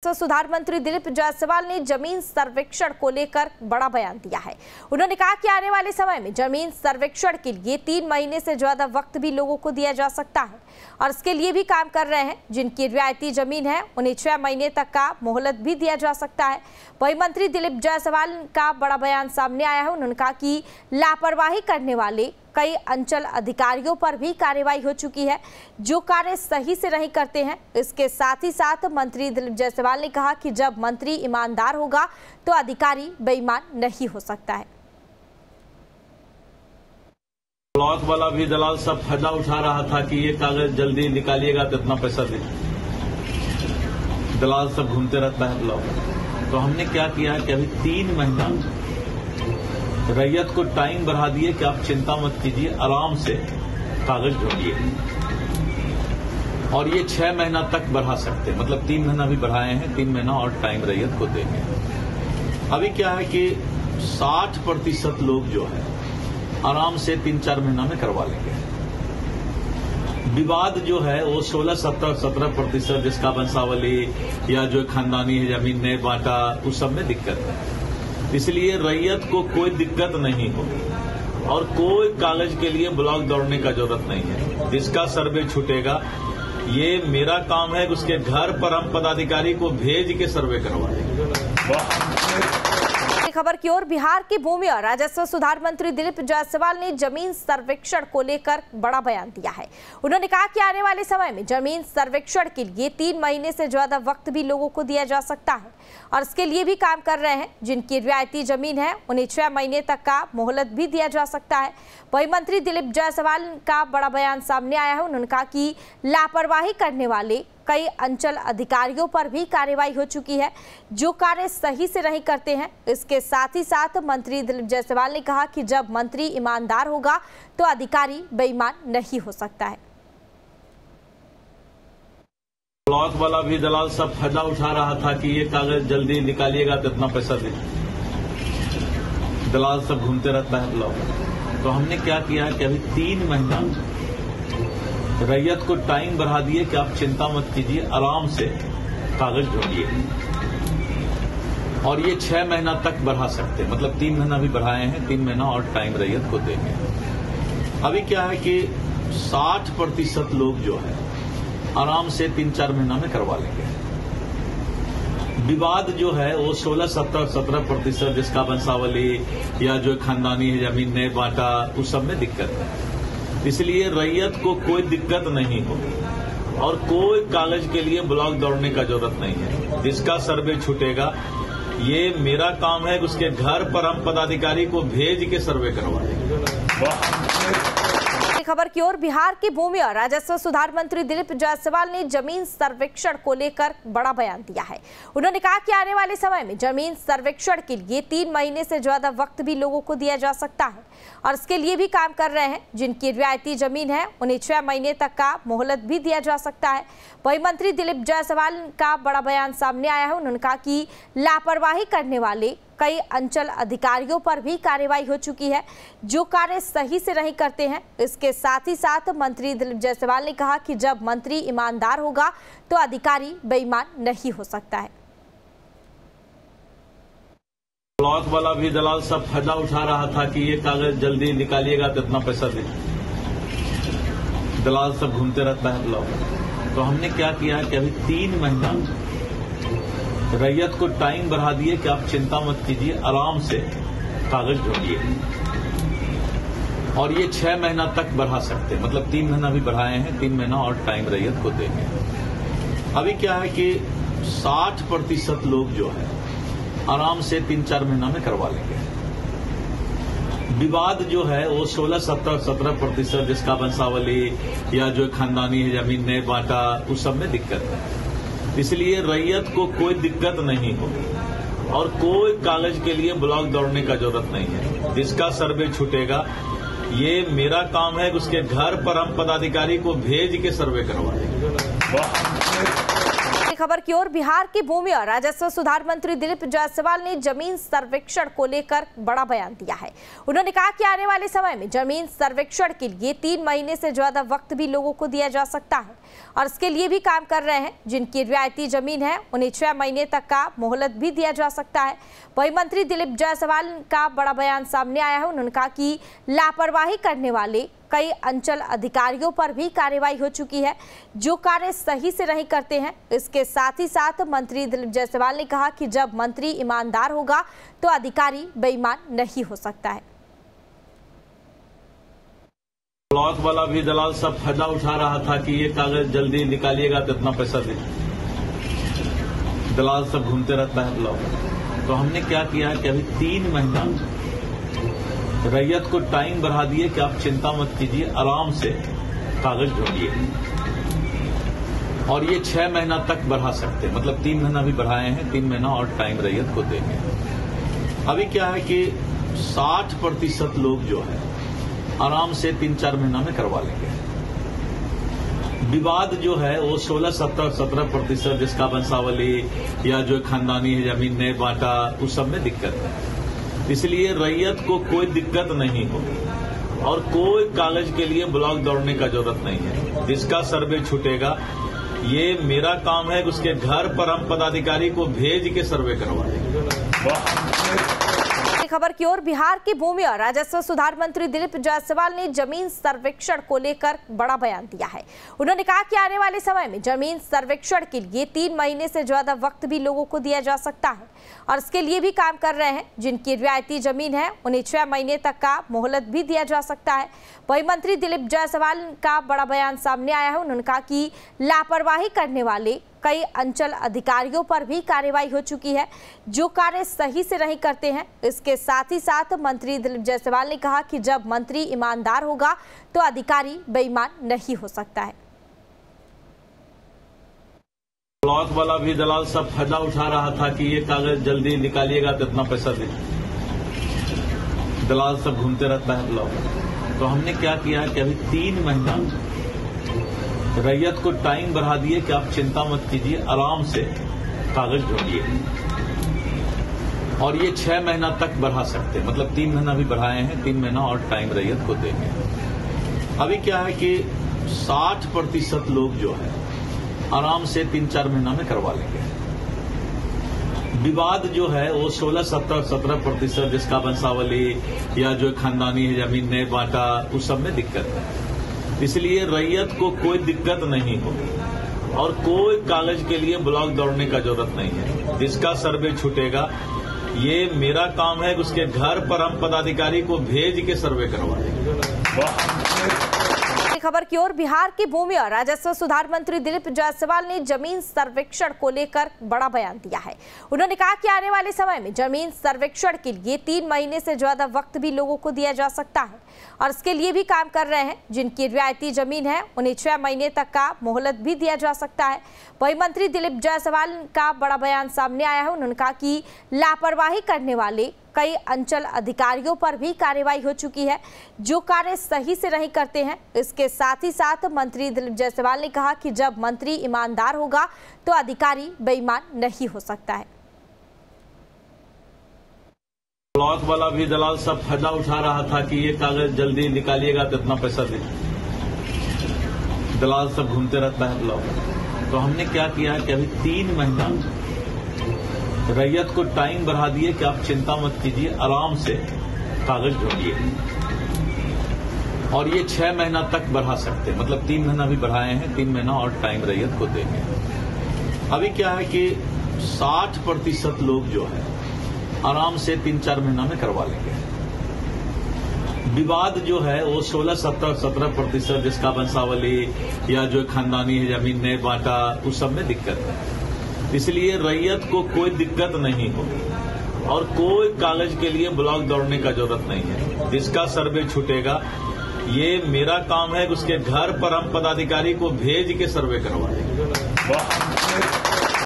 सुधार मंत्री दिलीप जायसवाल ने जमीन सर्वेक्षण को लेकर बड़ा बयान दिया है। उन्होंने कहा कि आने वाले समय में जमीन सर्वेक्षण के लिए 3 महीने से ज्यादा वक्त भी लोगों को दिया जा सकता है और इसके लिए भी काम कर रहे हैं। जिनकी रियायती जमीन है उन्हें 6 महीने तक का मोहलत भी दिया जा सकता है। वही मंत्री दिलीप जायसवाल का बड़ा बयान सामने आया है। उन्होंने कहा कि लापरवाही करने वाले कई अंचल अधिकारियों पर भी कार्रवाई हो चुकी है जो कार्य सही से नहीं करते हैं। इसके साथ ही साथ मंत्री दिलीप जायसवाल ने कहा कि जब मंत्री ईमानदार होगा तो अधिकारी बेईमान नहीं हो सकता है। ब्लॉक वाला भी दलाल सब फायदा उठा रहा था कि ये कागज जल्दी निकालिएगा तो इतना पैसा दे। दलाल सब घूमते रहता है ब्लॉक। तो हमने क्या किया कि अभी 3 महीना रैयत को टाइम बढ़ा दिए कि आप चिंता मत कीजिए, आराम से कागज ढूंढिए और ये 6 महीना तक बढ़ा सकते हैं। मतलब 3 महीना भी बढ़ाए हैं, 3 महीना और टाइम रैयत को देंगे। अभी क्या है कि 60% लोग जो है आराम से 3-4 महीना में करवा लेंगे। विवाद जो है वो 16-17% जिसका वंशावली या जो खानदानी है जमीन ने बांटा, उस सब में दिक्कत है। इसलिए रैयत को कोई दिक्कत नहीं होगी और कोई कागज के लिए ब्लॉक दौड़ने का जरूरत नहीं है। जिसका सर्वे छूटेगा, ये मेरा काम है कि उसके घर पर हम पदाधिकारी को भेज के सर्वे करवा देंगे। खबर की ओर, बिहार के भूमि और राजस्व सुधार मंत्री दिलीप जायसवाल ने जमीन सर्वेक्षण को लेकर बड़ा बयान दिया है। उन्होंने कहा कि आने वाले समय में जमीन सर्वेक्षण के लिए 3 महीने से ज्यादा वक्त भी लोगों को दिया जा सकता है और इसके लिए भी काम कर रहे हैं। जिनकी रियायती जमीन है उन्हें 6 महीने तक का मोहलत भी दिया जा सकता है। वही मंत्री दिलीप जायसवाल का बड़ा बयान सामने आया है। उन्होंने कहा कि लापरवाही करने वाले कई अंचल अधिकारियों पर भी कार्रवाई हो चुकी है जो कार्य सही से नहीं करते हैं। इसके साथ ही साथ मंत्री दिलीप जायसवाल ने कहा कि जब मंत्री ईमानदार होगा तो अधिकारी बेईमान नहीं हो सकता है। ब्लॉक वाला भी दलाल सब फायदा उठा रहा था कि ये कागज जल्दी निकालिएगा तो इतना पैसा दे। दलाल सब घूमते रहता है ब्लॉक। तो हमने क्या किया कि अभी 3 महीना रैयत को टाइम बढ़ा दिए कि आप चिंता मत कीजिए, आराम से कागज ढूंढिए और ये 6 महीना तक बढ़ा सकते हैं। मतलब 3 महीना भी बढ़ाए हैं, 3 महीना और टाइम रैयत को देंगे। अभी क्या है कि 60% लोग जो है आराम से 3-4 महीना में करवा लेंगे। विवाद जो है वो 16-17% जिसका वंशावली या जो खानदानी है जमीन ने बांटा, उस सब में दिक्कत है। इसलिए रैयत को कोई दिक्कत नहीं होगी और कोई कागज के लिए ब्लॉक दौड़ने का जरूरत नहीं है। जिसका सर्वे छूटेगा, ये मेरा काम है कि उसके घर पर हम पदाधिकारी को भेज के सर्वे करवा देंगे। खबर की ओर, बिहार के भूमि और राजस्व सुधार मंत्री दिलीप जायसवाल ने जमीन सर्वेक्षण को लेकर बड़ा बयान दिया है। उन्होंने कहा कि आने वाले समय में जमीन सर्वेक्षण के लिए 3 महीने से ज्यादा वक्त भी लोगों को दिया जा सकता है और इसके लिए भी काम कर रहे हैं। जिनकी रियायती जमीन है उन्हें 6 महीने तक का मोहलत भी दिया जा सकता है। वही मंत्री दिलीप जायसवाल का बड़ा बयान सामने आया है। उन्होंने कहा कि लापरवाही करने वाले कई अंचल अधिकारियों पर भी कार्रवाई हो चुकी है जो कार्य सही से नहीं करते हैं। इसके साथ ही साथ मंत्री दिलीप जायसवाल ने कहा कि जब मंत्री ईमानदार होगा तो अधिकारी बेईमान नहीं हो सकता है। ब्लॉक वाला भी दलाल सब फायदा उठा रहा था कि ये कागज जल्दी निकालिएगा तो इतना पैसा दे। दलाल सब घूमते रहता है ब्लॉक। तो हमने क्या किया कि अभी 3 महीना रैयत को टाइम बढ़ा दिए कि आप चिंता मत कीजिए, आराम से कागज ढूंढिए और ये 6 महीना तक बढ़ा सकते हैं। मतलब 3 महीना भी बढ़ाए हैं, 3 महीना और टाइम रैयत को देंगे। अभी क्या है कि 60% लोग जो है आराम से 3-4 महीना में करवा लेंगे। विवाद जो है वो 16-17% जिसका वंशावली या जो खानदानी है जमीन ने बांटा, उस सब में दिक्कत है। इसलिए रैयत को कोई दिक्कत नहीं होगी और कोई कागज के लिए ब्लॉक दौड़ने का जरूरत नहीं है। जिसका सर्वे छूटेगा, ये मेरा काम है कि उसके घर पर हम पदाधिकारी को भेज के सर्वे करवा देंगे। खबर की ओर बिहार के भूमि और राजस्व सुधार मंत्री दिलीप जायसवाल ने जमीन सर्वेक्षण को लेकर बड़ा बयान दिया है। उन्होंने कहा कि आने वाले समय में जमीन सर्वेक्षण के लिए 3 महीने से ज्यादा वक्त भी लोगों को दिया जा सकता है और इसके लिए भी काम कर रहे हैं। जिनकी रियायती जमीन है उन्हें 6 महीने तक का मोहलत भी दिया जा सकता है। वही मंत्री दिलीप जायसवाल का बड़ा बयान सामने आया है। उन्होंने कहा कि लापरवाही करने वाले कई अंचल अधिकारियों पर भी कार्रवाई हो चुकी है जो कार्य सही से नहीं करते हैं। इसके साथ ही साथ मंत्री दिलीप जायसवाल ने कहा कि जब मंत्री ईमानदार होगा तो अधिकारी बेईमान नहीं हो सकता है। ब्लॉक वाला भी दलाल सब फायदा उठा रहा था कि ये कागज जल्दी निकालिएगा तो इतना पैसा दे, दलाल सब घूमते रहता है ब्लॉक। तो हमने क्या किया कि अभी 3 महीना रैयत को टाइम बढ़ा दिए कि आप चिंता मत कीजिए, आराम से कागज ढूंढिए और ये 6 महीना तक बढ़ा सकते, मतलब 3 महीना भी बढ़ाए हैं, 3 महीना और टाइम रैयत को देंगे। अभी क्या है कि 60% लोग जो है आराम से 3-4 महीना में करवा लेंगे। विवाद जो है वो 16-17% जिसका वंशावली या जो खानदानी है जमीन नहीं बांटा, उस सब में दिक्कत है। इसलिए रैयत को कोई दिक्कत नहीं होगी और कोई कागज के लिए ब्लॉक दौड़ने का जरूरत नहीं है। जिसका सर्वे छूटेगा, ये मेरा काम है, उसके घर पर हम पदाधिकारी को भेज के सर्वे करवा देंगे। खबर की ओर बिहार के भूमि और राजस्व सुधार मंत्री दिलीप जायसवाल ने जमीन सर्वेक्षण को लेकर बड़ा बयान दिया है। उन्होंने कहा कि आने वाले समय में जमीन सर्वेक्षण के लिए 3 महीने से ज्यादा वक्त भी लोगों को दिया जा सकता है और इसके लिए भी काम कर रहे हैं। जिनकी रियायती जमीन है उन्हें 6 महीने तक का मोहलत भी दिया जा सकता है। वही मंत्री दिलीप जायसवाल का बड़ा बयान सामने आया है। उन्होंने कहा कि लापरवाही करने वाले कई अंचल अधिकारियों पर भी कार्रवाई हो चुकी है जो कार्य सही से नहीं करते हैं। इसके साथ ही साथ मंत्री दिलीप जायसवाल ने कहा कि जब मंत्री ईमानदार होगा तो अधिकारी बेईमान नहीं हो सकता है। ब्लॉक वाला भी दलाल सब फायदा उठा रहा था कि ये कागज जल्दी निकालिएगा तो इतना पैसा दे, दलाल सब घूमते रहता है ब्लॉक। तो हमने क्या किया कि अभी 3 महीना रैयत को टाइम बढ़ा दिए कि आप चिंता मत कीजिए, आराम से कागज ढूंढिए और ये 6 महीना तक बढ़ा सकते, मतलब 3 महीना भी बढ़ाए हैं, 3 महीना और टाइम रैयत को देंगे। अभी क्या है कि 60% लोग जो है आराम से 3-4 महीना में करवा लेंगे। विवाद जो है वो 16-17% जिसका वंशावली या जो खानदानी है जमीन नहीं बांटा, उस सब में दिक्कत है। इसलिए रैयत को कोई दिक्कत नहीं होगी और कोई कागज के लिए ब्लॉक दौड़ने का जरूरत नहीं है। जिसका सर्वे छूटेगा, ये मेरा काम है, उसके घर पर हम पदाधिकारी को भेज के सर्वे करवा देंगे। खबर की ओर बिहार के भूमि और राजस्व सुधार मंत्री दिलीप जायसवाल ने जमीन सर्वेक्षण को लेकर बड़ा बयान दिया है। उन्होंने कहा कि आने वाले समय में जमीन सर्वेक्षण के लिए 3 महीने से ज्यादा वक्त भी लोगों को दिया जा सकता है और इसके लिए भी काम कर रहे हैं। जिनकी रियायती जमीन है उन्हें 6 महीने तक का मोहलत भी दिया जा सकता है। वही मंत्री दिलीप जायसवाल का बड़ा बयान सामने आया है। उन्होंने कहा कि लापरवाही करने वाले कई अंचल अधिकारियों पर भी कार्रवाई हो चुकी है जो कार्य सही से नहीं करते हैं। इसके साथ ही साथ मंत्री दिलीप जायसवाल ने कहा कि जब मंत्री ईमानदार होगा तो अधिकारी बेईमान नहीं हो सकता है। ब्लॉक वाला भी दलाल सब फायदा उठा रहा था कि ये कागज जल्दी निकालिएगा तो इतना पैसा दे, दलाल सब घूमते रहता है ब्लॉक। तो हमने क्या किया कि अभी 3 महीना रैयत को टाइम बढ़ा दिए कि आप चिंता मत कीजिए, आराम से कागज ढूंढिए और ये 6 महीना तक बढ़ा सकते, मतलब 3 महीना भी बढ़ाए हैं, 3 महीना और टाइम रैयत को देंगे। अभी क्या है कि 60% लोग जो है आराम से 3-4 महीना में करवा लेंगे। विवाद जो है वो 16-17% जिसका वंशावली या जो खानदानी है जमीन नहीं बांटा, उस सब में दिक्कत है। इसलिए रैयत को कोई दिक्कत नहीं होगी और कोई कागज के लिए ब्लॉक दौड़ने का जरूरत नहीं है। जिसका सर्वे छूटेगा, ये मेरा काम है, उसके घर पर हम पदाधिकारी को भेज के सर्वे करवा देंगे।